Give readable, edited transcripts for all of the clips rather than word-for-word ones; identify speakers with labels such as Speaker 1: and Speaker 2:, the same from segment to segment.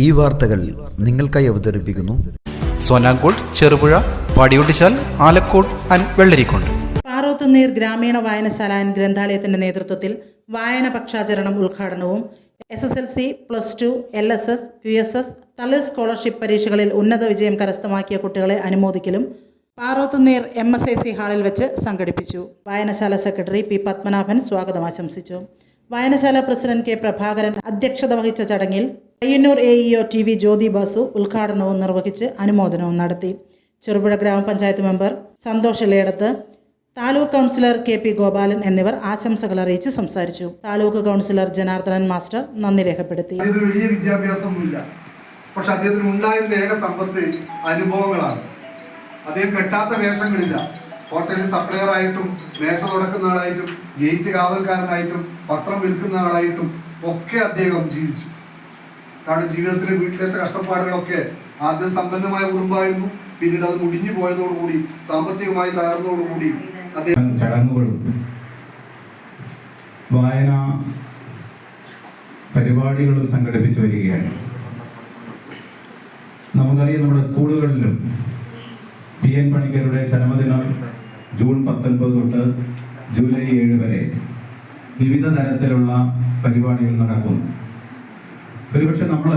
Speaker 1: ഈ വാർത്തകൾ നിങ്ങൾക്കായി അവതരിപ്പിക്കുന്നു
Speaker 2: സോനാങ്കോട്, ചെറുപുഴ, പാടിയൊട്ടിച്ചാൽ, ആലക്കോട് ആൻഡ് വെള്ളരിക്കുണ്ട്.
Speaker 3: പാറോത്തുനീർ ഗ്രാമീണ വായനശാല ആൻഡ് ഗ്രന്ഥാലയത്തിന്റെ നേതൃത്വത്തിൽ വായന പക്ഷാചരണം ഉദ്ഘാടനവും SSLC, +2, LSS, USS, തളിർ സ്കോളർഷിപ്പ് പരീക്ഷകളിൽ ഉന്നത വിജയം കരസ്ഥമാക്കിയ കുട്ടികളെ അനുമോദിക്കലും പാറോത്തുനീർ MSAC ഹാളിൽ വെച്ച് സംഘടിപ്പിച്ചു. വായനശാല സെക്രട്ടറി P. പത്മനാഭൻ സ്വാഗതം ആശംസിച്ചു. വായനശാല പ്രസിഡന്റ് K. പ്രഭാകരൻ അധ്യക്ഷത വഹിച്ച ചടങ്ങിൽ പയ്യന്നൂർ AEO TV ജ്യോതി ബാസു ഉദ്ഘാടനവും നിർവഹിച്ച് അനുമോദനവും നടത്തി. Cherupuzha Gramapanchayat member Santhosh Elayadath, taluk councillor KP Gopalan എന്നിവർ ആശംസകൾ അറിയിച്ച് സംസാരിച്ചു. താലൂക്ക് കൗൺസിലർ ജനാർദ്ദനൻ മാസ്റ്റർ നന്ദി രേഖപ്പെടുത്തി.
Speaker 4: വലിയ വിദ്യാഭ്യാസമൊന്നുമില്ല, പക്ഷെ അദ്ദേഹത്തിന് ഉണ്ടായിരുന്ന ഏക സമ്പത്ത് അനുഭവങ്ങളാണ്. അദ്ദേഹം കെട്ടാത്ത വേഷങ്ങളില്ല. ഹോട്ടലിൽ സപ്ലയർ ആയിട്ടും, മേശ തുടക്കുന്ന ആളായിട്ടും, ഗേറ്റ് കാവൽക്കാരനായിട്ടും, പത്രം വിൽക്കുന്ന ആളായിട്ടും ഒക്കെ അദ്ദേഹം ജീവിച്ചു. കാരണം ജീവിതത്തിലെ വീട്ടിലത്തെ കഷ്ടപ്പാടുകളൊക്കെ ആദ്യം സമ്പന്നമായ കുടുംബമായിരുന്നു, പിന്നീട് അത് മുടിഞ്ഞു പോയതോടുകൂടി, സാമ്പത്തികമായി തകർന്നതോടുകൂടി
Speaker 5: ചടങ്ങുകളും വായന പരിപാടികളും സംഘടിപ്പിച്ചു വരികയാണ്. നമുക്കറിയാം, നമ്മുടെ സ്കൂളുകളിലും PN പണിക്കരുടെ ജന്മദിനം ജൂൺ 19 തൊട്ട് ജൂലൈ 7 വരെ വിവിധ തരത്തിലുള്ള പരിപാടികൾ നടക്കുന്നു. ഒരുപക്ഷെ നമ്മൾ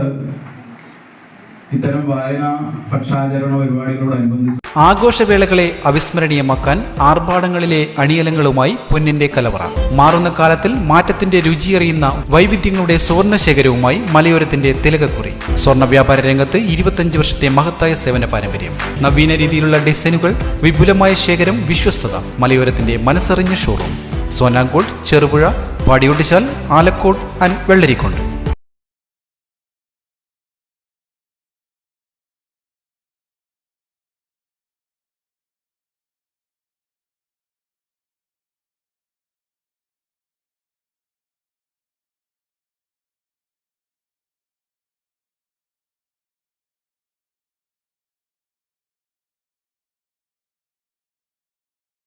Speaker 5: ഇത്തരം വായന പക്ഷാചരണ പരിപാടികളോടനുബന്ധിച്ച്
Speaker 2: ആഘോഷവേളകളെ അവിസ്മരണീയമാക്കാൻ ആർഭാടങ്ങളിലെ അണിയലങ്ങളുമായി പൊന്നിന്റെ കലവറ. മാറുന്ന കാലത്തിൽ മാറ്റത്തിന്റെ രുചിയറിയുന്ന വൈവിധ്യങ്ങളുടെ സ്വർണ്ണശേഖരവുമായി മലയോരത്തിന്റെ തിലകക്കുറി. സ്വർണ്ണ വ്യാപാര രംഗത്ത് 25 വർഷത്തെ മഹത്തായ സേവന പാരമ്പര്യം, നവീന രീതിയിലുള്ള ഡിസൈനുകൾ, വിപുലമായ ശേഖരം, വിശ്വസ്തത. മലയോരത്തിന്റെ മനസ്സറിഞ്ഞ ഷോറൂം. സോനാങ്കോട്, ചെറുപുഴ, പാടിയൊട്ടിച്ചാൽ, ആലക്കോട് ആൻഡ് വെള്ളരിക്കുണ്ട്.